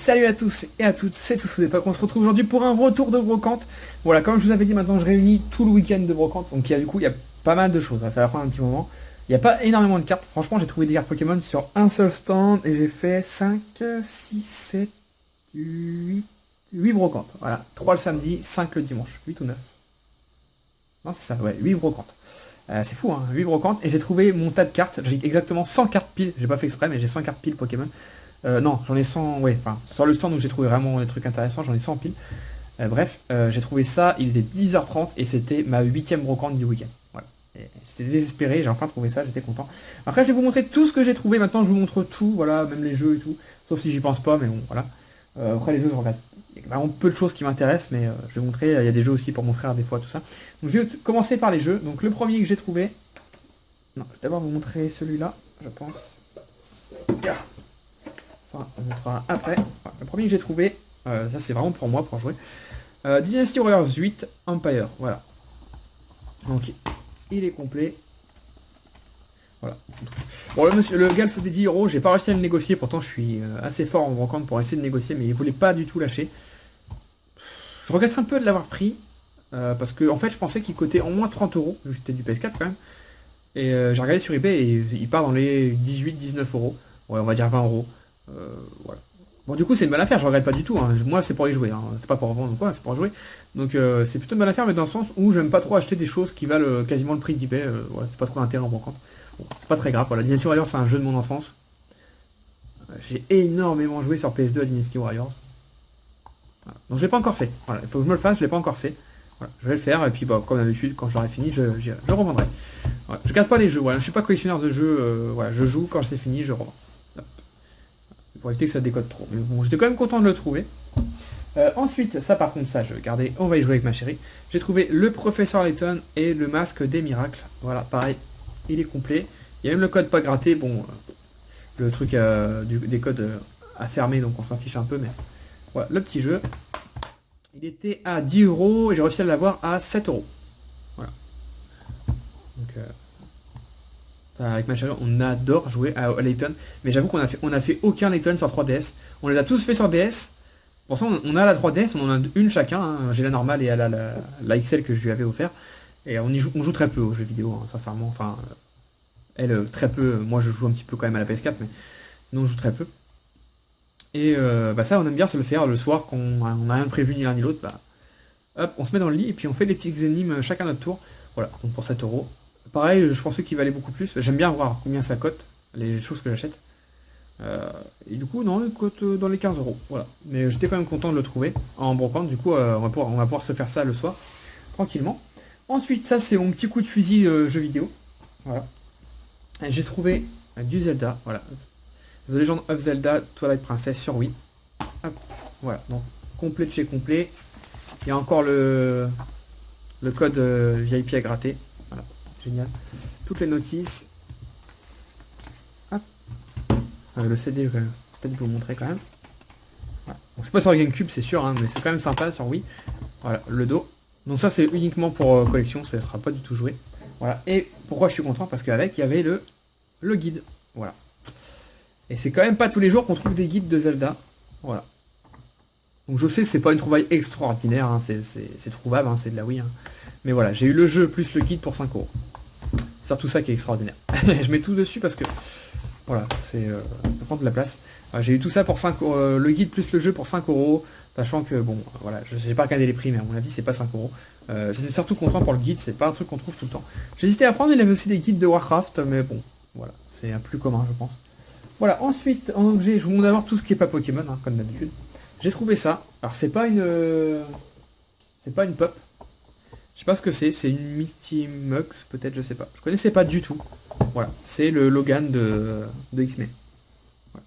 Salut à tous et à toutes, c'est Toussaint. On se retrouve aujourd'hui pour un retour de brocante. Voilà, comme je vous avais dit, maintenant je réunis tout le week-end de brocante. Donc il y a pas mal de choses, ça va prendre un petit moment. Il n'y a pas énormément de cartes. Franchement, j'ai trouvé des cartes Pokémon sur un seul stand et j'ai fait 5, 6, 7, 8 brocantes. Voilà, 3 le samedi, 5 le dimanche, 8 ou 9. Non, c'est ça, ouais, 8 brocantes. C'est fou, hein, 8 brocantes. Et j'ai trouvé mon tas de cartes. J'ai exactement 100 cartes piles. J'ai pas fait exprès, mais j'ai 100 cartes piles Pokémon. Non, j'en ai 100, ouais, enfin, sur le stand où j'ai trouvé vraiment des trucs intéressants, j'en ai 100 piles. Bref, j'ai trouvé ça, il était 10h30 et c'était ma 8ème brocante du week-end. Voilà. J'étais désespéré, j'ai enfin trouvé ça, j'étais content. Après, je vais vous montrer tout ce que j'ai trouvé, maintenant je vous montre tout, voilà, même les jeux et tout. Sauf si j'y pense pas, mais bon, voilà. Après les jeux, je regarde. Il y a vraiment peu de choses qui m'intéressent, mais je vais vous montrer, il y a des jeux aussi pour mon frère des fois, tout ça. Donc je vais commencer par les jeux. Donc le premier que j'ai trouvé... Non, je vais d'abord vous montrer celui-là, je pense. Ça, on montrera après. Voilà, le premier que j'ai trouvé, ça c'est vraiment pour moi, pour jouer. Dynasty Warriors 8 Empire, voilà. Donc il est complet. Voilà. Bon, le gars le faisait 10€, j'ai pas réussi à le négocier, pourtant je suis assez fort en brocante pour essayer de négocier, mais il voulait pas du tout lâcher. Je regrette un peu de l'avoir pris, parce que en fait je pensais qu'il cotait au moins 30€, vu que c'était du PS4 quand même. Et j'ai regardé sur eBay et il part dans les 18-19€. Ouais, on va dire 20€. Voilà. Bon, du coup, c'est une bonne affaire, je regrette pas du tout. Hein. Moi, c'est pour y jouer. Hein. C'est pas pour vendre ou quoi, c'est pour jouer. Donc, c'est plutôt une bonne affaire, mais dans le sens où j'aime pas trop acheter des choses qui valent quasiment le prix d'eBay. Voilà, c'est pas trop d'intérêt en brocante. Bon, c'est pas très grave. Voilà, Dynasty Warriors, c'est un jeu de mon enfance. J'ai énormément joué sur PS2 à Dynasty Warriors. Voilà. Donc, je l'ai pas encore fait. Voilà, il faut que je me le fasse, je l'ai pas encore fait. Voilà, je vais le faire, et puis, bah, comme d'habitude, quand j'aurai fini, je revendrai. Voilà. Je garde pas les jeux, voilà. Je suis pas collectionneur de jeux. Voilà, je joue, quand c'est fini, je revends. Pour éviter que ça décode trop. Mais bon, j'étais quand même content de le trouver. Ensuite, ça par contre, ça je vais garder, on va y jouer avec ma chérie. J'ai trouvé le professeur Layton et le masque des miracles. Voilà, pareil, il est complet. Il y a même le code pas gratté, bon, le truc des codes à fermer, donc on s'en fiche un peu, mais voilà, le petit jeu. Il était à 10€ et j'ai réussi à l'avoir à 7€. Voilà. Donc, avec ma chérie, on adore jouer à Layton, mais j'avoue qu'on a fait aucun Layton sur 3DS. On les a tous fait sur DS. Pour ça, on a la 3DS, on en a une chacun. Hein. J'ai la normale et elle a la XL que je lui avais offert. Et on joue très peu aux jeux vidéo, hein, sincèrement. Enfin, elle très peu. Moi, je joue un petit peu quand même à la PS4, mais sinon, je joue très peu. Et bah ça, on aime bien se le faire le soir quand on n'a rien prévu ni l'un ni l'autre. Bah, hop, on se met dans le lit et puis on fait des petits énigmes chacun notre tour. Voilà, donc pour 7€. Pareil, je pensais qu'il valait beaucoup plus. J'aime bien voir combien ça cote, les choses que j'achète. Et du coup, non, il cote dans les 15€. Voilà. Mais j'étais quand même content de le trouver en brocante. Du coup, on va pouvoir se faire ça le soir, tranquillement. Ensuite, ça, c'est mon petit coup de fusil jeu vidéo. Voilà. J'ai trouvé du Zelda. Voilà. The Legend of Zelda Twilight Princess sur Wii. Hop. Voilà. Donc, complet de chez complet. Il y a encore le code VIP à gratter. Voilà. Génial. Toutes les notices. Hop. Le CD, je vais peut-être vous montrer quand même. Voilà. Donc c'est pas sur GameCube, c'est sûr, hein, mais c'est quand même sympa sur Wii. Voilà, le dos. Donc ça c'est uniquement pour collection, ça ne sera pas du tout joué. Voilà. Et pourquoi je suis content? Parce qu'avec, il y avait le guide. Voilà. Et c'est quand même pas tous les jours qu'on trouve des guides de Zelda. Voilà. Donc je sais que c'est pas une trouvaille extraordinaire, hein, c'est trouvable, hein, c'est de la Wii. Hein. Mais voilà, j'ai eu le jeu plus le guide pour 5€. C'est surtout ça qui est extraordinaire. Je mets tout dessus parce que voilà, ça prend de la place. J'ai eu tout ça pour 5€, le guide plus le jeu pour 5€, sachant que bon, voilà, je sais pas regarder les prix, mais à mon avis c'est pas 5€. J'étais surtout content pour le guide, c'est pas un truc qu'on trouve tout le temps. J'hésitais à prendre, il avait aussi des guides de Warcraft, mais bon, voilà, c'est un plus commun je pense. Voilà, ensuite, en objet, je vous montre d'abord tout ce qui est pas Pokémon, hein, comme d'habitude. J'ai trouvé ça. Alors c'est pas une pop. Je sais pas ce que c'est une Multimux, peut-être, je sais pas. Je connaissais pas du tout. Voilà, c'est le Logan de X-Men. Voilà.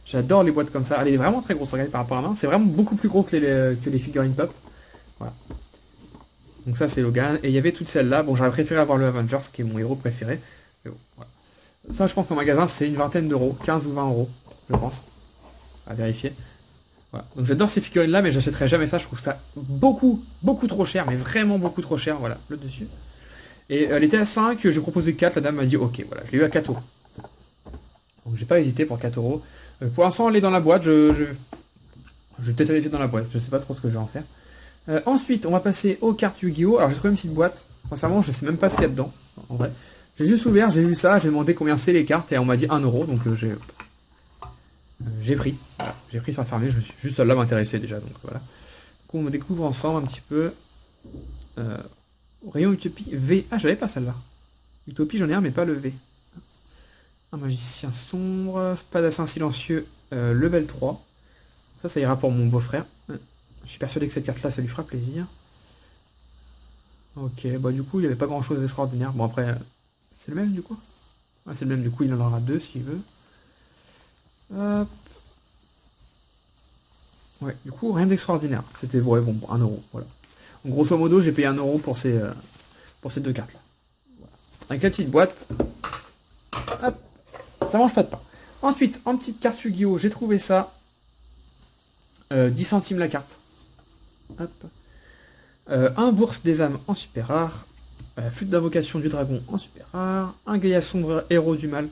J'adore les boîtes comme ça. Elle est vraiment très grosse, regardez par rapport à la main. C'est vraiment beaucoup plus gros que les figurines pop. Voilà. Donc ça c'est Logan. Et il y avait toutes celles-là. Bon, j'aurais préféré avoir le Avengers, qui est mon héros préféré. Mais bon, voilà. Ça, je pense qu'en magasin, c'est une vingtaine d'euros. 15 ou 20€, je pense. À vérifier. Voilà. Donc j'adore ces figurines là, mais j'achèterai jamais ça, je trouve ça beaucoup trop cher, mais vraiment beaucoup trop cher, voilà, le dessus. Et elle était à 5, je proposais 4, la dame m'a dit ok, voilà, je l'ai eu à 4€. Donc j'ai pas hésité pour 4€. Pour l'instant elle est dans la boîte, Je vais peut-être les faire dans la boîte, je sais pas trop ce que je vais en faire. Ensuite, on va passer aux cartes Yu-Gi-Oh! Alors j'ai trouvé une petite boîte. Sincèrement, je sais même pas ce qu'il y a dedans, en vrai. J'ai juste ouvert, j'ai vu ça, j'ai demandé combien c'est les cartes et on m'a dit 1€, donc j'ai pris. Voilà. J'ai pris sans fermer, juste celle-là m'intéressait déjà, donc voilà. Donc on découvre ensemble un petit peu. Rayon Utopie V. Ah, j'avais pas celle-là. Utopie, j'en ai un, mais pas le V. Un magicien sombre, spadassin silencieux, level 3. Ça ira pour mon beau-frère. Je suis persuadé que cette carte-là, ça lui fera plaisir. Ok, bah du coup, il n'y avait pas grand-chose d'extraordinaire. Bon, après, c'est le même du coup. Ouais, c'est le même du coup, il en aura 2 s'il veut. Hop. Ouais, du coup, rien d'extraordinaire. C'était ouais, bon, 1€. Voilà. Donc, grosso modo, j'ai payé 1€ pour ces 2 cartes-là. Voilà. Avec la petite boîte. Hop. Ça mange pas de pain. Ensuite, en petite carte Yu-Gi-Oh! J'ai trouvé ça. 10 centimes la carte. Hop. Un bourse des âmes en super rare. Flûte d'invocation du dragon en super rare. Un Gaïa sombre héros du mal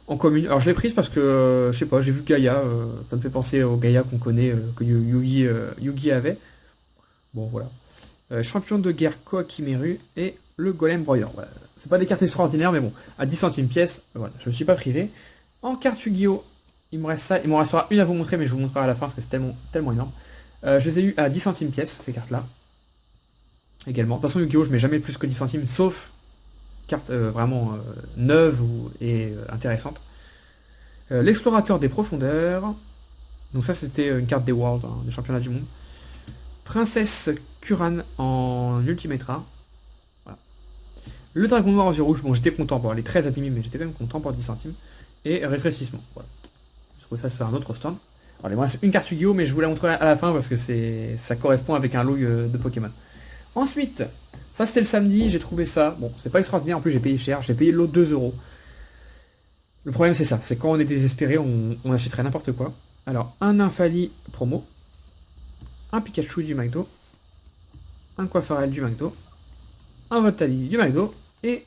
en commune. Alors je l'ai prise parce que, je sais pas, j'ai vu Gaïa. Ça me fait penser au Gaïa qu'on connaît, que Yugi avait. Bon voilà. Champion de guerre Koakimeru et le golem broyeur. Voilà. C'est pas des cartes extraordinaires, mais bon, à 10 centimes pièce, voilà, je me suis pas privé. En carte Yu-Gi-Oh! Il me reste ça, il m'en restera une à vous montrer, mais je vous montrerai à la fin parce que c'est tellement énorme. Je les ai eu à 10 centimes pièce, ces cartes-là. Également. De toute façon, Yu-Gi-Oh! Je mets jamais plus que 10 centimes, sauf cartes vraiment neuves et intéressantes. L'explorateur des profondeurs. Donc ça, c'était une carte des Worlds, hein, des championnats du monde. Princesse Kuran en Ultimate Rare. Voilà. Le dragon noir aux yeux rouges, bon j'étais content, bon elle est très abîmée mais j'étais quand même content pour 10 centimes. Et rétrécissement, voilà. Je trouve ça c'est un autre stand. Alors il me reste une carte Yu-Gi-Oh! Mais je vous la montrerai à la fin parce que ça correspond avec un lot de Pokémon. Ensuite, ça c'était le samedi, j'ai trouvé ça. Bon, c'est pas extraordinaire, en plus j'ai payé cher, j'ai payé le lot 2€. Le problème c'est ça, c'est quand on est désespéré, on achèterait n'importe quoi. Alors, un Infali promo. Un Pikachu du McDo, un Coiffarel du McDo, un Voltali du McDo, et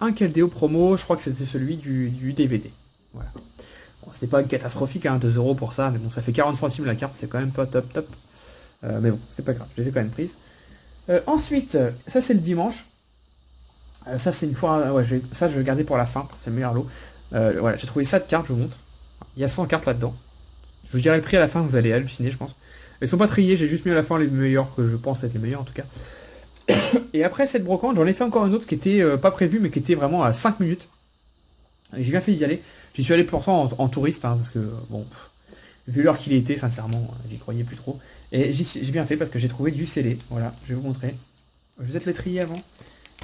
un Keldeo promo, je crois que c'était celui du DVD. Voilà. Bon, c'était pas catastrophique, hein, 2€ pour ça, mais bon, ça fait 40 centimes la carte, c'est quand même pas top. Mais bon, c'est pas grave, je les ai quand même prises. Ensuite, ça c'est le dimanche. Ça c'est une fois, ouais, ça je vais garder pour la fin, c'est le meilleur lot. Voilà, j'ai trouvé ça de cartes, je vous montre. Il y a 100 cartes là-dedans. Je vous dirai le prix à la fin, vous allez halluciner, je pense. Elles sont pas triées, j'ai juste mis à la fin les meilleurs que je pense être les meilleurs en tout cas. Et après cette brocante, j'en ai fait encore une autre qui était pas prévue mais qui était vraiment à 5 minutes. Et j'ai bien fait d'y aller. J'y suis allé pour ça en touriste, hein, parce que bon, vu l'heure qu'il était, sincèrement, j'y croyais plus trop. Et j'ai bien fait parce que j'ai trouvé du scellé. Voilà, je vais vous montrer. Je vais peut-être le trier avant.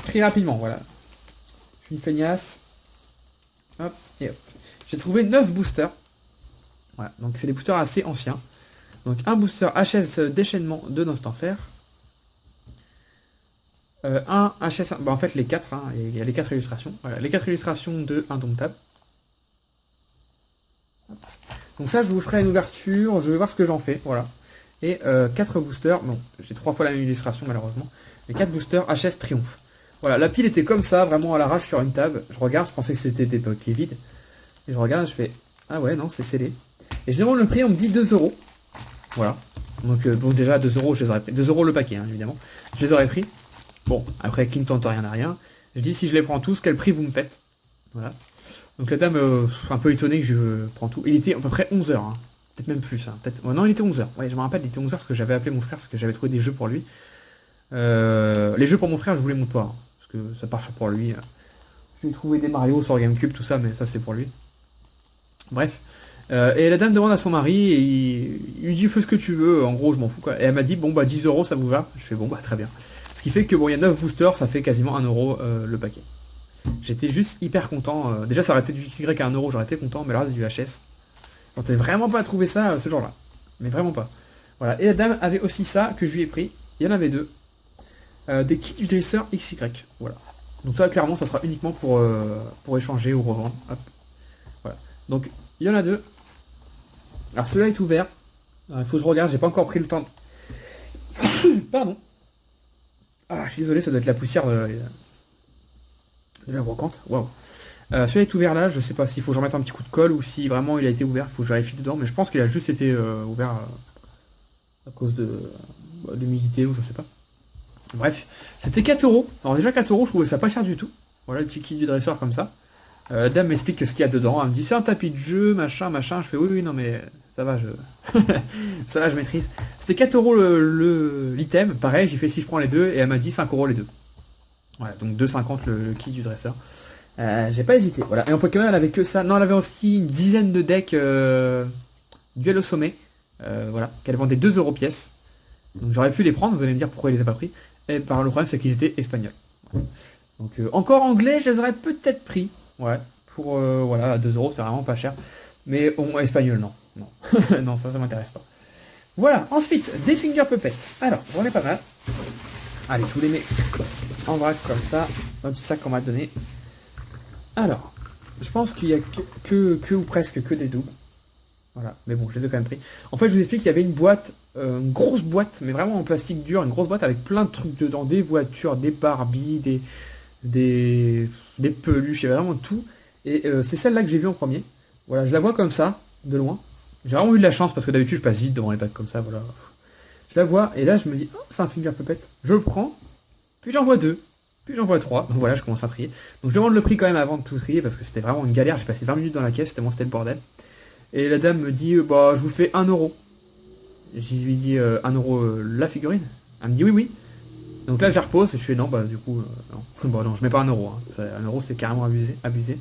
Très rapidement, voilà. Je suis une feignasse. Hop, et hop. J'ai trouvé 9 boosters. Voilà, donc c'est des boosters assez anciens. Donc un booster HS déchaînement de Nostanfer. Un HS... Bah en fait les 4, hein, il y a les 4 illustrations. Voilà, les 4 illustrations de Indomptable. Donc ça je vous ferai une ouverture, je vais voir ce que j'en fais, voilà. Et 4 boosters, bon, j'ai 3 fois la même illustration malheureusement. Les 4 boosters HS Triomphe. Voilà, la pile était comme ça, vraiment à l'arrache sur une table. Je regarde, je pensais que c'était des paquets vides. Et je regarde, je fais, ah ouais, non, c'est scellé. Et je demande le prix, on me dit 2€. Voilà. Donc bon, déjà 2€, je les aurais pris. 2€ le paquet, hein, évidemment. Je les aurais pris. Bon, après, qui ne tente rien à rien. Je dis, si je les prends tous, quel prix vous me faites? Voilà. Donc la dame, un peu étonnée que je prends tout. Il était à peu près 11h. Hein. Peut-être même plus. Hein. Non, il était 11h. Ouais, je me rappelle, il était 11h parce que j'avais appelé mon frère, parce que j'avais trouvé des jeux pour lui. Les jeux pour mon frère, je vous les montre pas. Hein, parce que ça marche pour lui. Je lui ai trouvé des Mario sur Gamecube, tout ça, mais ça c'est pour lui. Bref. Et la dame demande à son mari, et il lui dit fais ce que tu veux, en gros je m'en fous quoi. Et elle m'a dit bon bah 10€ ça vous va? Je fais bon bah très bien. Ce qui fait que bon il y a 9 boosters, ça fait quasiment 1€ le paquet. J'étais juste hyper content. Déjà ça aurait été du XY à 1€, j'aurais été content, mais là du HS. J'aurais vraiment pas trouvé ça ce jour-là. Mais vraiment pas. Voilà. Et la dame avait aussi ça que je lui ai pris. Il y en avait 2. Des kits du dresseur XY. Voilà. Donc ça clairement ça sera uniquement pour échanger ou revendre. Hop. Voilà. Donc il y en a 2. Alors celui-là est ouvert. Il faut que je regarde, j'ai pas encore pris le temps. Pardon. Ah, je suis désolé, ça doit être la poussière de la brocante. Waouh. Celui-là est ouvert là, je sais pas s'il faut que je remette un petit coup de colle ou si vraiment il a été ouvert, il faut que je vérifie dedans, mais je pense qu'il a juste été ouvert à cause de l'humidité ou je sais pas. Bref, c'était 4 euros. Alors déjà 4 euros, je trouvais ça pas cher du tout. Voilà le petit kit du dresseur comme ça. Dame m'explique ce qu'il y a dedans. Elle me dit c'est un tapis de jeu, machin, machin. Je fais oui, non mais ça va, ça va, je maîtrise. C'était 4 euros l'item. Pareil, j'ai fait si je prends les deux et elle m'a dit 5 euros les deux. Voilà, donc 2,50 le kit du dresseur. J'ai pas hésité. Voilà. Et en Pokémon, elle avait que ça. Non, elle avait aussi une dizaine de decks duel au sommet. Voilà, qu'elle vendait 2 euros pièce. Donc j'aurais pu les prendre, vous allez me dire pourquoi il les a pas pris. Et par le problème, c'est qu'ils étaient espagnols. Voilà. Donc encore anglais, je les aurais peut-être pris. Ouais, pour voilà, à 2 euros, c'est vraiment pas cher. Mais espagnol, non. Non, non ça m'intéresse pas. Voilà, ensuite, des finger puppets. Alors, j'en ai pas mal. Allez, je vous les mets en vrac comme ça. Un petit sac qu'on m'a donné. Alors, je pense qu'il y a que ou presque que des doubles. Voilà, mais bon, je les ai quand même pris. En fait, je vous explique qu'il y avait une boîte, une grosse boîte, mais vraiment en plastique dur, une grosse boîte avec plein de trucs dedans, des voitures, des Barbie, des peluches, il y avait vraiment tout. Et c'est celle-là que j'ai vue en premier. Voilà, je la vois comme ça, de loin. J'ai vraiment eu de la chance parce que d'habitude je passe vite devant les packs comme ça, voilà. Je la vois et là je me dis, oh, c'est un finger puppet. Je le prends, puis j'en vois deux, puis j'en vois trois. Donc voilà, je commence à trier. Donc je demande le prix quand même avant de tout trier parce que c'était vraiment une galère. J'ai passé 20 minutes dans la caisse, c'était le bordel. Et la dame me dit, bah je vous fais 1 euro. Et je lui dis 1 euro la figurine. Elle me dit oui, oui. Donc là je la repose et je fais non, bah du coup, non. Bon non, je mets pas 1 euro. Hein. 1 euro c'est carrément abusé.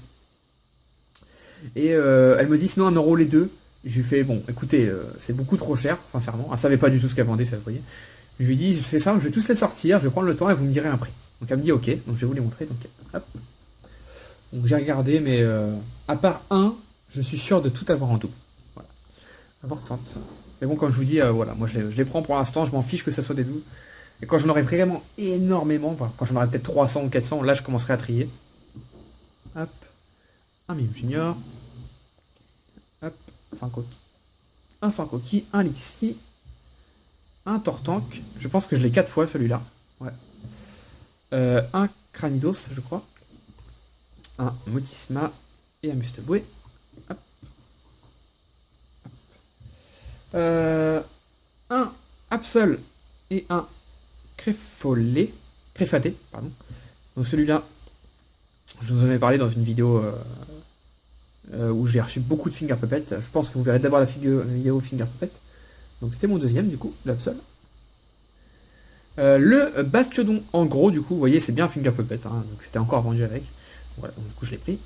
Et elle me dit sinon 1 euro les deux. Je lui fais bon, écoutez, c'est beaucoup trop cher, sincèrement. Elle savait pas du tout ce qu'elle vendait, ça se voyait. Je lui dis, je fais ça, je vais tous les sortir, je vais prendre le temps et vous me direz un prix. Donc elle me dit ok, donc je vais vous les montrer. Donc hop. Donc j'ai regardé, mais à part un, je suis sûr de tout avoir en double. Voilà. Importante. Mais bon, comme je vous dis, voilà, moi je les prends pour l'instant, je m'en fiche que ça soit des doubles. Et quand j'en aurai vraiment énormément, enfin, quand j'en aurai peut-être 300 ou 400, là je commencerai à trier. Hop. Un Mime Junior. Hop. 5 coquilles. Un sans coquille, un Lixi. Un Tortank. Je pense que je l'ai 4 fois celui-là. Ouais. Un Cranidos, je crois. Un Motisma et un Musteboué. Hop. Un Absol et un Créfadé, pardon. Donc celui-là, je vous en avais parlé dans une vidéo où j'ai reçu beaucoup de Finger Puppet. Je pense que vous verrez d'abord la vidéo Finger Puppet. Donc c'était mon deuxième du coup, l'Absol. Le Bastiodon, en gros, du coup, vous voyez, c'est bien Finger Puppet, hein, donc c'était encore vendu avec. Voilà, donc du coup je l'ai pris.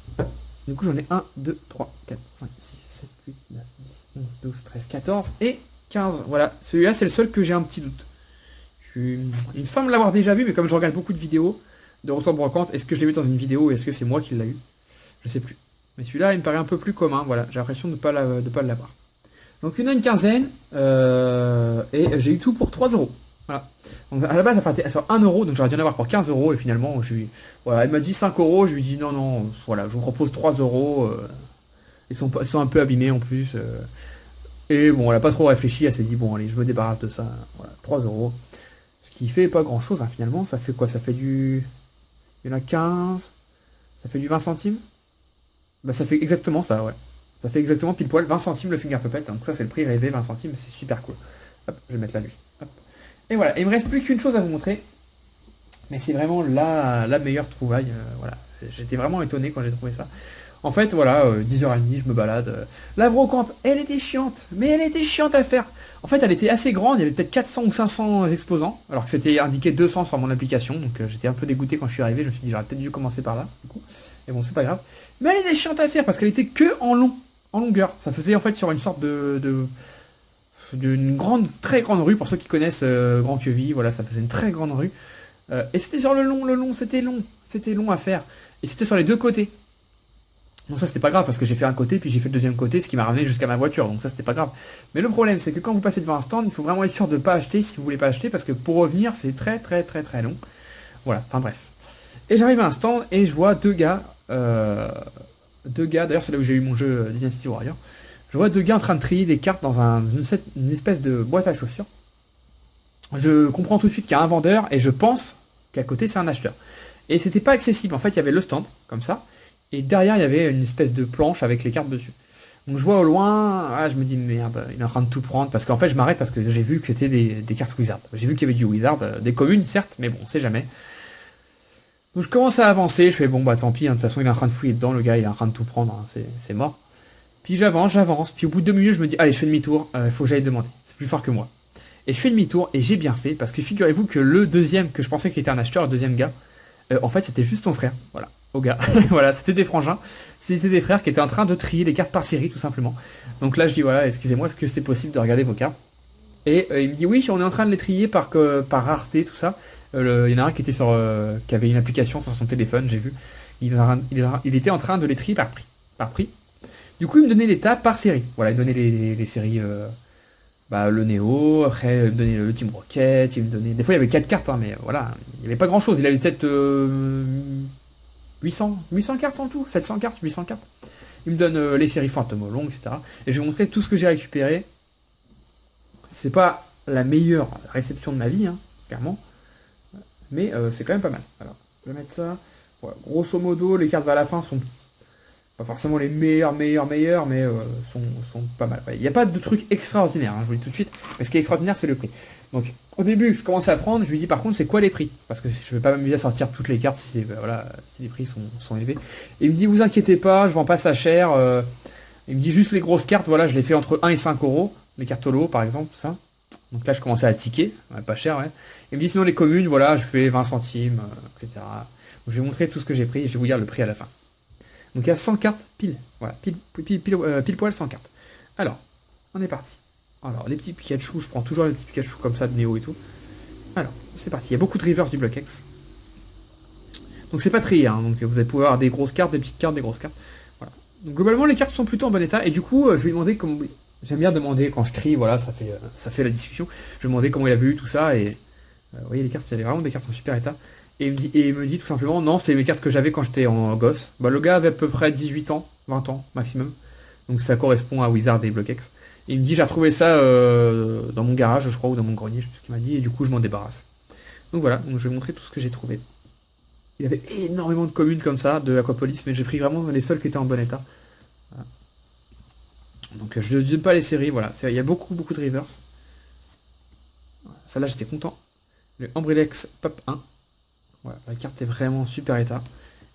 Du coup j'en ai 1, 2, 3, 4, 5, 6, 7, 8, 9, 10, 11, 12, 13, 14 et 15. Voilà, celui-là c'est le seul que j'ai un petit doute. Il me semble l'avoir déjà vu, mais comme je regarde beaucoup de vidéos de retour brocante, est-ce que je l'ai vu dans une vidéo ou est-ce que c'est moi qui l'ai eu? Je sais plus. Mais celui-là, il me paraît un peu plus commun, voilà, j'ai l'impression de ne pas l'avoir. Donc il y en a une quinzaine, et j'ai eu tout pour 3 euros. Voilà. Donc à la base, elle partait sur 1 euro, donc j'aurais dû en avoir pour 15 euros, et finalement, voilà, elle m'a dit 5 euros, je lui dis non, non, voilà, je vous propose 3 euros. Ils sont un peu abîmés en plus. Et bon, elle a pas trop réfléchi, elle s'est dit, bon, allez, je me débarrasse de ça, voilà, 3 euros. Ce qui fait pas grand chose, hein, finalement, ça fait quoi? Ça fait du... Il y en a 15, ça fait du 20 centimes. Bah ça fait exactement ça, ouais. Ça fait exactement pile poil 20 centimes le Finger Puppet. Donc ça c'est le prix rêvé, 20 centimes, c'est super cool. Hop, je vais mettre la nuit. Hop. Et voilà, il me reste plus qu'une chose à vous montrer. Mais c'est vraiment la meilleure trouvaille. Voilà. J'étais vraiment étonné quand j'ai trouvé ça. En fait, voilà, 10h30, je me balade. La brocante, elle était chiante. Mais elle était chiante à faire. En fait, elle était assez grande. Il y avait peut-être 400 ou 500 exposants. Alors que c'était indiqué 200 sur mon application. Donc j'étais un peu dégoûté quand je suis arrivé. Je me suis dit, j'aurais peut-être dû commencer par là. Du coup. Et bon, c'est pas grave. Mais elle était chiante à faire parce qu'elle était que en longueur. Ça faisait en fait sur une sorte d'une très grande rue. Pour ceux qui connaissent Grand Queville, voilà, ça faisait une très grande rue. Et c'était sur le long, c'était long à faire. Et c'était sur les deux côtés. Donc ça c'était pas grave parce que j'ai fait un côté puis j'ai fait le deuxième côté, ce qui m'a ramené jusqu'à ma voiture, donc ça c'était pas grave. Mais le problème c'est que quand vous passez devant un stand, il faut vraiment être sûr de pas acheter si vous voulez pas acheter parce que pour revenir c'est très long. Voilà, enfin bref. Et j'arrive à un stand et je vois deux gars, d'ailleurs c'est là où j'ai eu mon jeu Dynasty Warrior. Je vois deux gars en train de trier des cartes dans une espèce de boîte à chaussures. Je comprends tout de suite qu'il y a un vendeur et je pense qu'à côté c'est un acheteur. Et c'était pas accessible, en fait il y avait le stand, comme ça. Et derrière, il y avait une espèce de planche avec les cartes dessus. Donc je vois au loin, ah, je me dis merde, il est en train de tout prendre, parce qu'en fait je m'arrête parce que j'ai vu que c'était des cartes Wizard. J'ai vu qu'il y avait du Wizard, des communes certes, mais bon, on sait jamais. Donc je commence à avancer, je fais bon bah tant pis, hein, de toute façon il est en train de fouiller dedans, le gars il est en train de tout prendre, hein, c'est mort. Puis j'avance, puis au bout de 2 minutes je me dis, allez je fais demi-tour, il faut que j'aille demander, c'est plus fort que moi. Et je fais demi-tour, et j'ai bien fait, parce que figurez-vous que le deuxième, que je pensais qu'il était un acheteur, le deuxième gars, en fait c'était juste son frère, voilà, au gars. Voilà, c'était des frangins, c'était des frères qui étaient en train de trier les cartes par série tout simplement. Donc là je dis voilà, excusez-moi, est-ce que c'est possible de regarder vos cartes? Et il me dit oui, on est en train de les trier par rareté, tout ça. Il y en a un qui était qui avait une application sur son téléphone, j'ai vu. Il était en train de les trier par prix. Du coup, il me donnait l'état par série. Voilà, il me donnait les séries, le Néo, après il me donnait le Team Rocket, il me donnait. Des fois il y avait 4 cartes, hein, mais voilà, il n'y avait pas grand chose. Il avait peut-être 800 cartes en tout, 700 cartes, 800 cartes. Il me donne les séries Phantom Long, etc. Et je vais vous montrer tout ce que j'ai récupéré. C'est pas la meilleure réception de ma vie, hein, clairement. Mais c'est quand même pas mal. Alors, je vais mettre ça. Voilà, grosso modo, les cartes vers la fin sont pas forcément les meilleures, mais sont pas mal. Il n'y a pas de truc extraordinaire, hein, je vous le dis tout de suite. Mais ce qui est extraordinaire, c'est le prix. Donc, au début, je commence à prendre, je lui dis par contre, c'est quoi les prix? Parce que je vais pas m'amuser à sortir toutes les cartes si, si les prix sont élevés. Et il me dit, vous inquiétez pas, je vends pas ça cher. Il me dit juste les grosses cartes, voilà, je les fais entre 1 et 5 euros. Les cartes holo, par exemple, tout ça. Donc là, je commençais à ticker, ouais, pas cher, ouais. Il me dit sinon les communes, voilà, je fais 20 centimes, etc. Donc je vais montrer tout ce que j'ai pris et je vais vous dire le prix à la fin. Donc il y a 100 cartes pile, voilà, pile poil 100 cartes. Alors, on est parti. Alors, les petits Pikachu, je prends toujours les petits Pikachu comme ça de Néo et tout. Alors, c'est parti. Il y a beaucoup de reverse du bloc X. Donc c'est pas trié, hein, donc vous allez pouvoir avoir des grosses cartes, des petites cartes, des grosses cartes. Voilà. Donc globalement, les cartes sont plutôt en bon état et du coup, je vais lui demander comment. J'aime bien demander quand je trie, voilà, ça fait la discussion. Je vais demander comment il a vu tout ça et vous voyez les cartes, il y a vraiment des cartes en super état. Et il me dit tout simplement non, c'est mes cartes que j'avais quand j'étais en gosse. Bah, le gars avait à peu près 18 ans, 20 ans maximum. Donc ça correspond à Wizard et Block-X. Et il me dit j'ai retrouvé ça dans mon garage, je crois, ou dans mon grenier, je sais plus ce qu'il m'a dit, et du coup je m'en débarrasse. Donc voilà, donc je vais montrer tout ce que j'ai trouvé. Il avait énormément de communes comme ça, de Aquapolis, mais j'ai pris vraiment les seuls qui étaient en bon état. Voilà. Donc je ne donne pas les séries, voilà. Il y a beaucoup de reverse. Voilà. Celle-là j'étais content. Le Ambrilex Pop 1. Voilà, la carte est vraiment super état.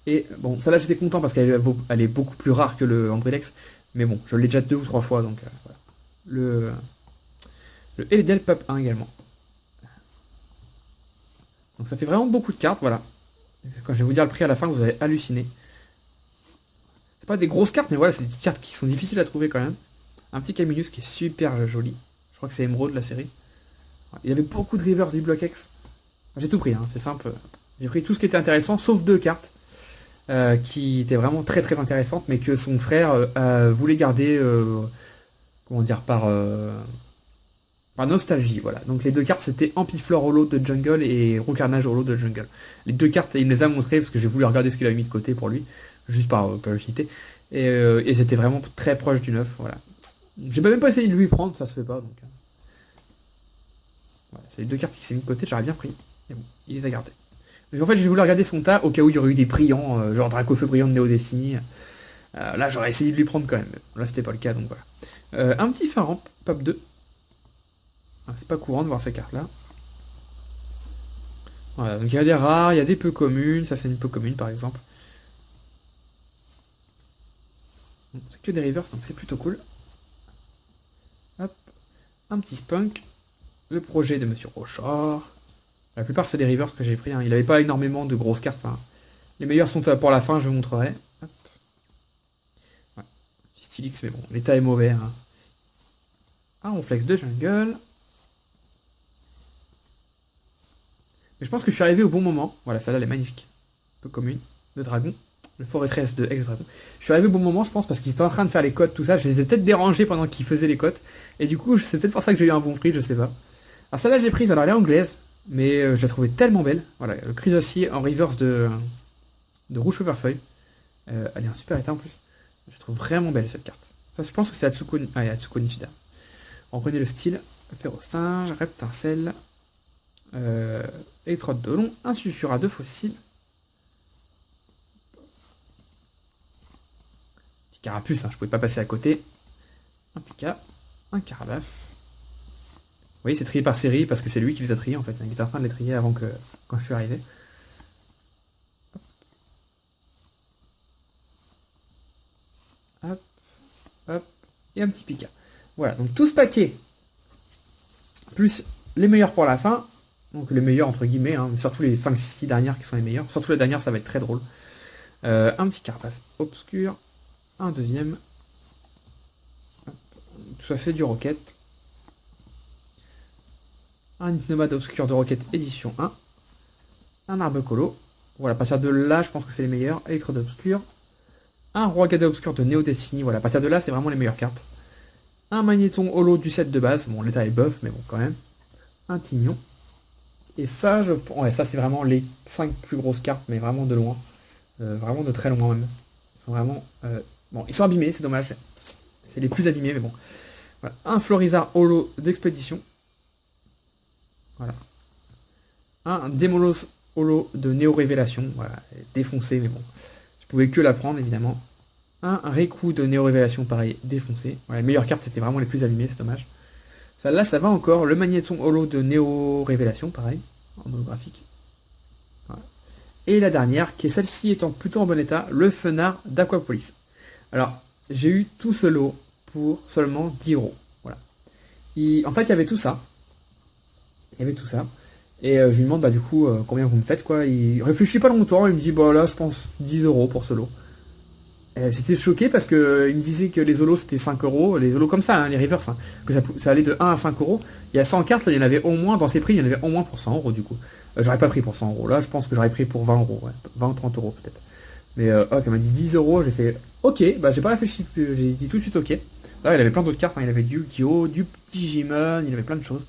Et bon, celle-là j'étais content parce qu'elle est beaucoup plus rare que le Ambrilex. Mais bon, je l'ai déjà 2 ou 3 fois, donc voilà. Le Eledel Pop 1 également. Donc ça fait vraiment beaucoup de cartes, voilà. Quand je vais vous dire le prix à la fin, vous allez halluciner. C'est pas des grosses cartes, mais voilà, c'est des petites cartes qui sont difficiles à trouver quand même. Un petit Caminus qui est super joli. Je crois que c'est Emerald la série. Il y avait beaucoup de reverse du bloc X. J'ai tout pris, hein, c'est simple. J'ai pris tout ce qui était intéressant, sauf 2 cartes. Qui étaient vraiment très intéressantes, mais que son frère voulait garder, comment dire, par nostalgie, voilà. Donc les 2 cartes c'était Ampiflore Holo de Jungle et Roucarnage Holo de Jungle. Les 2 cartes, il me les a montrées parce que j'ai voulu regarder ce qu'il avait mis de côté pour lui, juste par curiosité. Et c'était vraiment très proche du neuf, voilà. J'ai même pas essayé de lui prendre, ça se fait pas, donc. Voilà, c'est les 2 cartes qui s'est mis de côté, j'aurais bien pris. Mais bon, il les a gardées. Donc en fait, j'ai voulu regarder son tas au cas où il y aurait eu des brillants, genre Dracofeu brillant de Néo Destiny. Là, j'aurais essayé de lui prendre quand même. Là, c'était pas le cas, donc voilà. Un petit Faramp, Pop 2. C'est pas courant de voir ces cartes-là. Voilà, donc il y a des rares, il y a des peu communes. Ça, c'est une peu commune, par exemple. C'est que des reverse, donc c'est plutôt cool. Hop. Un petit Spunk. Le projet de Monsieur Rochard. La plupart, c'est des reverse que j'ai pris. Hein. Il n'avait pas énormément de grosses cartes. Hein. Les meilleurs sont pour la fin, je vous montrerai. Hop. Ouais. Petit Stylix, mais bon, l'état est mauvais. Hein. Ah, on flex de jungle. Mais je pense que je suis arrivé au bon moment. Voilà, celle-là, elle est magnifique. Un peu commune. De dragon. Le Forêtresse de ex-dragon. Je suis arrivé au bon moment, je pense, parce qu'ils étaient en train de faire les codes, tout ça. Je les ai peut-être dérangés pendant qu'ils faisaient les codes. Et du coup, c'est peut-être pour ça que j'ai eu un bon prix, je sais pas. Alors celle-là, j'ai prise. Alors, elle est anglaise. Mais je la trouvais tellement belle. Voilà, le Chrysacier en reverse de Rouge Overfeuille. Elle est en super état en plus. Je la trouve vraiment belle cette carte. Ça, je pense que c'est Atsuko Nishida. On reconnaît le style. Férocinge, Reptincelle. Électrode de long, un sulfurat de fossile. Petit carapuce, hein, je pouvais pas passer à côté. un Pika, un Carabafe. Vous voyez, c'est trié par série parce que c'est lui qui les a triés en fait. Il était en train de les trier avant que quand je suis arrivé. Hop, hop, et un petit Pika. Voilà, donc tout ce paquet, plus les meilleurs pour la fin. Donc les meilleurs entre guillemets, hein, mais surtout les 5-6 dernières qui sont les meilleures. Surtout la dernière, ça va être très drôle. Un petit Carapace obscur. Un deuxième. Hop. Tout ça fait du Rocket. Un nomade obscur de Rocket édition 1. Un Arbecolo. Voilà, à partir de là, je pense que c'est les meilleurs. Électrode obscur. Un Roi Gada obscur de Neo Destiny. Voilà, à partir de là, c'est vraiment les meilleures cartes. Un Magnéton holo du set de base. Bon, l'état est buff, mais bon, quand même. Un Tignon. Et ça, ouais, ça c'est vraiment les 5 plus grosses cartes, mais vraiment de loin. Vraiment de très loin même. Ils sont vraiment... Bon, ils sont abîmés, c'est dommage. C'est les plus abîmés, mais bon. Voilà. Un Florizard holo d'expédition. Voilà. Un Démolos holo de Néo Révélation. Voilà, défoncé, mais bon. Je pouvais que la prendre, évidemment. Un Raikou de Néo Révélation, pareil, défoncé. Voilà, les meilleures cartes, c'était vraiment les plus abîmées, c'est dommage. Là, ça va encore. Le Magnéton holo de Néo Révélation, pareil, en holographique. Voilà. Et la dernière, qui est celle-ci étant plutôt en bon état, le Fenard d'Aquapolis. Alors, j'ai eu tout ce lot pour seulement 10 €. Voilà. En fait, il y avait tout ça. Il y avait tout ça. Et je lui demande, bah du coup, combien vous me faites, quoi. Il réfléchit pas longtemps, il me dit, bah là, je pense 10 € pour ce lot. J'étais choqué parce que il me disait que les holos c'était 5 €, les holos comme ça, hein, les reverse, hein, que ça allait de 1 à 5 €. Il y a 100 cartes, là, il y en avait au moins, dans ces prix, il y en avait au moins pour 100 € du coup. J'aurais pas pris pour 100 €, là je pense que j'aurais pris pour 20 €, ouais, 20 ou 30 € peut-être. Mais quand elle m'a dit 10 €, j'ai fait ok, bah j'ai pas réfléchi plus, j'ai dit tout de suite ok. Là il avait plein d'autres cartes, hein, il avait du Yu-Gi-Oh, du Digimon, il avait plein de choses.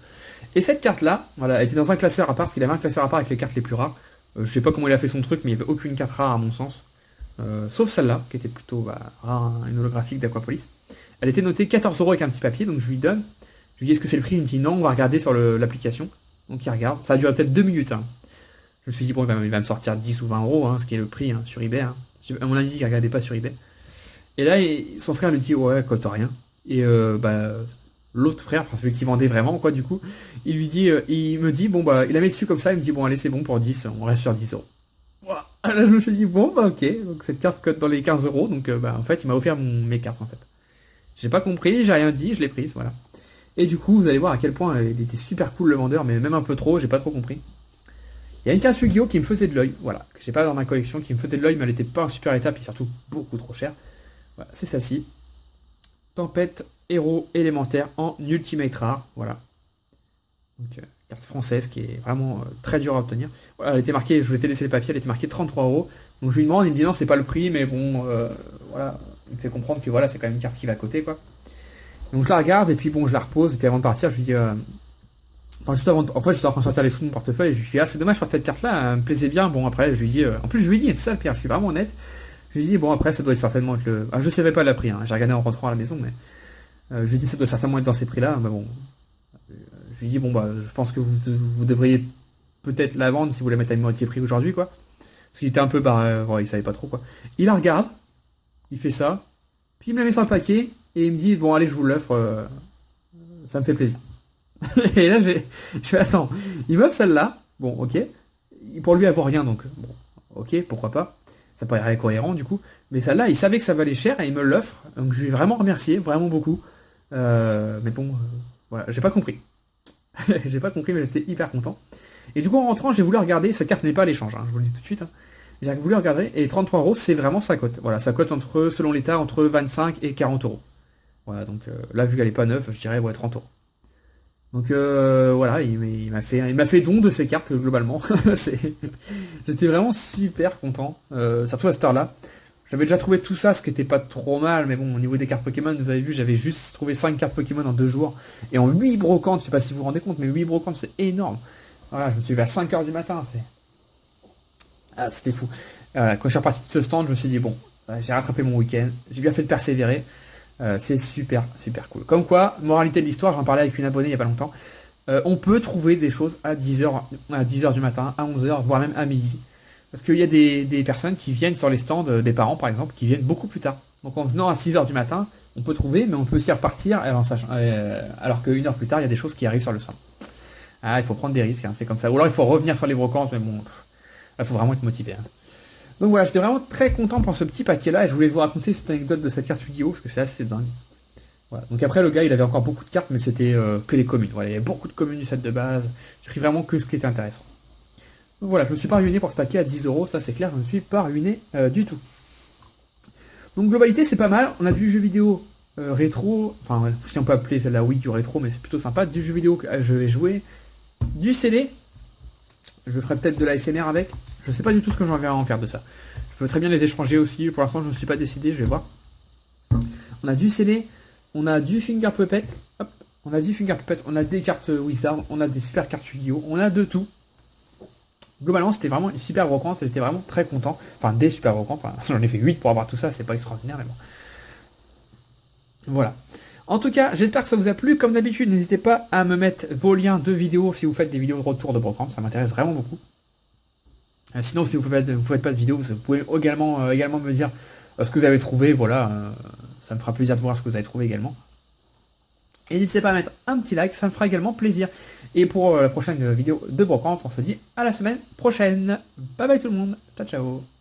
Et cette carte là, voilà, elle était dans un classeur à part, parce qu'il avait un classeur à part avec les cartes les plus rares. Je sais pas comment il a fait son truc, mais il n'y avait aucune carte rare à mon sens. Sauf celle-là, qui était plutôt rare, hein, une holographique d'Aquapolis. Elle était notée 14 € avec un petit papier, donc je lui donne. Je lui dis est-ce que c'est le prix, il me dit non, on va regarder sur l'application. Donc il regarde, ça a duré peut-être 2 minutes. Hein. Je me suis dit bon, il va me sortir 10 ou 20 €, hein, ce qui est le prix hein, sur eBay. Hein. À mon avis, il regardait pas sur eBay. Et là, son frère lui dit ouais, cote rien. Et l'autre frère, enfin celui qui vendait vraiment, quoi, du coup, il me dit bon bah, il la met dessus comme ça, il me dit bon allez c'est bon pour 10, on reste sur 10 €. Là, je me suis dit, bon, bah ok, donc cette carte cote dans les 15 €, donc en fait, il m'a offert mes cartes, en fait. J'ai pas compris, j'ai rien dit, je l'ai prise, voilà. Et du coup, vous allez voir à quel point il était super cool le vendeur, mais même un peu trop, j'ai pas trop compris. Il y a une carte Yu-Gi-Oh qui me faisait de l'œil, voilà, que j'ai pas dans ma collection, qui me faisait de l'œil, mais elle était pas en super état, puis surtout beaucoup trop chère. Voilà, c'est celle-ci. Tempête, héros élémentaire en ultimate rare, voilà. Donc, carte française qui est vraiment très dure à obtenir. Voilà, elle était marquée, je vous ai laissé le papier, elle était marquée 33 €. Donc je lui demande, il me dit non, c'est pas le prix, mais bon, voilà, il me fait comprendre que voilà, c'est quand même une carte qui va à côté, quoi. Donc je la regarde, et puis bon, je la repose, et puis avant de partir, je lui dis, enfin juste avant, en fait, j'étais en train de sortir les sous de mon portefeuille, et je lui dis, ah, c'est dommage, parce que cette carte-là, elle me plaisait bien. Bon, après, je lui dis, en plus, je lui dis, c'est ça le pire, je suis vraiment honnête. Je lui dis, bon, après, ça doit être certainement être le. Ah, je savais pas le prix, hein, j'ai regardé en rentrant à la maison, mais je lui dis, ça doit certainement être dans ces prix-là, mais bon. Je lui dis, bon, bah, je pense que vous devriez peut-être la vendre si vous la mettez à moitié prix aujourd'hui, quoi. Parce qu'il était un peu barré, ouais, il savait pas trop, quoi. Il la regarde, il fait ça, puis il me la met sur le paquet, et il me dit, bon, allez, je vous l'offre, ça me fait plaisir. Et là, je fais, attends, il m'offre celle-là, bon, ok. Pour lui, elle vaut rien, donc, bon, ok, pourquoi pas. Ça paraît cohérent, du coup. Mais celle-là, il savait que ça valait cher, et il me l'offre, donc je lui ai vraiment remercié, vraiment beaucoup. Mais bon, voilà, j'ai pas compris. J'ai pas compris, mais j'étais hyper content. Et du coup, en rentrant, j'ai voulu regarder. Cette carte n'est pas à l'échange, hein, je vous le dis tout de suite. Hein. J'ai voulu regarder, et 33 €, c'est vraiment sa cote. Voilà, sa cote entre, selon l'état, entre 25 et 40 €. Voilà, donc là, vu qu'elle est pas neuve, je dirais ouais, 30 €. Donc voilà, il m'a fait don de ces cartes globalement. J'étais vraiment super content, surtout à cette heure-là. J'avais déjà trouvé tout ça, ce qui était pas trop mal, mais bon, au niveau des cartes Pokémon, vous avez vu, j'avais juste trouvé 5 cartes Pokémon en 2 jours. Et en 8 brocantes, je sais pas si vous vous rendez compte, mais 8 brocantes, c'est énorme. Voilà, je me suis levé à 5 h du matin, c'était fou. Quand je suis reparti de ce stand, je me suis dit, bon, j'ai rattrapé mon week-end, j'ai bien fait de persévérer. C'est super, super cool. Comme quoi, moralité de l'histoire, j'en parlais avec une abonnée il y a pas longtemps, on peut trouver des choses à 10 h du matin, à 11 h, voire même à midi. Parce qu'il y a des personnes qui viennent sur les stands des parents, par exemple, qui viennent beaucoup plus tard. Donc en venant à 6 h du matin, on peut trouver, mais on peut aussi repartir alors qu'une heure plus tard, il y a des choses qui arrivent sur le centre. Ah, il faut prendre des risques, hein, c'est comme ça. Ou alors il faut revenir sur les brocantes, mais bon, il faut vraiment être motivé. Hein. Donc voilà, j'étais vraiment très content pour ce petit paquet-là, et je voulais vous raconter cette anecdote de cette carte Yu-Gi-Oh! Parce que c'est assez dingue. Voilà. Donc après, le gars, il avait encore beaucoup de cartes, mais c'était que les communes. Voilà, il y avait beaucoup de communes du set de base. J'ai pris vraiment que ce qui était intéressant. Donc voilà, je me suis pas ruiné pour ce paquet à 10€, ça c'est clair, je me suis pas ruiné du tout. Donc globalité, c'est pas mal. On a du jeu vidéo rétro, enfin si on peut appeler la Wii du rétro, mais c'est plutôt sympa. Du jeu vidéo que je vais jouer, du CD. Je ferai peut-être de la SMR avec. Je sais pas du tout ce que j'en vais en faire de ça. Je peux très bien les échanger aussi. Pour l'instant, je ne me suis pas décidé, je vais voir. On a du CD, on a du Finger Puppet, hop, on a du Finger Puppet, on a des cartes Wizard, on a des super cartes Yu-Gi-Oh, on a de tout. Globalement, c'était vraiment une super brocante, j'étais vraiment très content. Enfin, des super brocantes, hein. J'en ai fait 8 pour avoir tout ça, c'est pas extraordinaire, mais bon. Voilà. En tout cas, j'espère que ça vous a plu. Comme d'habitude, n'hésitez pas à me mettre vos liens de vidéos si vous faites des vidéos de retour de brocante, ça m'intéresse vraiment beaucoup. Sinon, si vous ne faites pas de vidéo, vous pouvez également me dire ce que vous avez trouvé, voilà. Ça me fera plaisir de voir ce que vous avez trouvé également. Et n'hésitez pas à mettre un petit like, ça me fera également plaisir. Et pour la prochaine vidéo de brocante, on se dit à la semaine prochaine. Bye bye tout le monde, ciao ciao.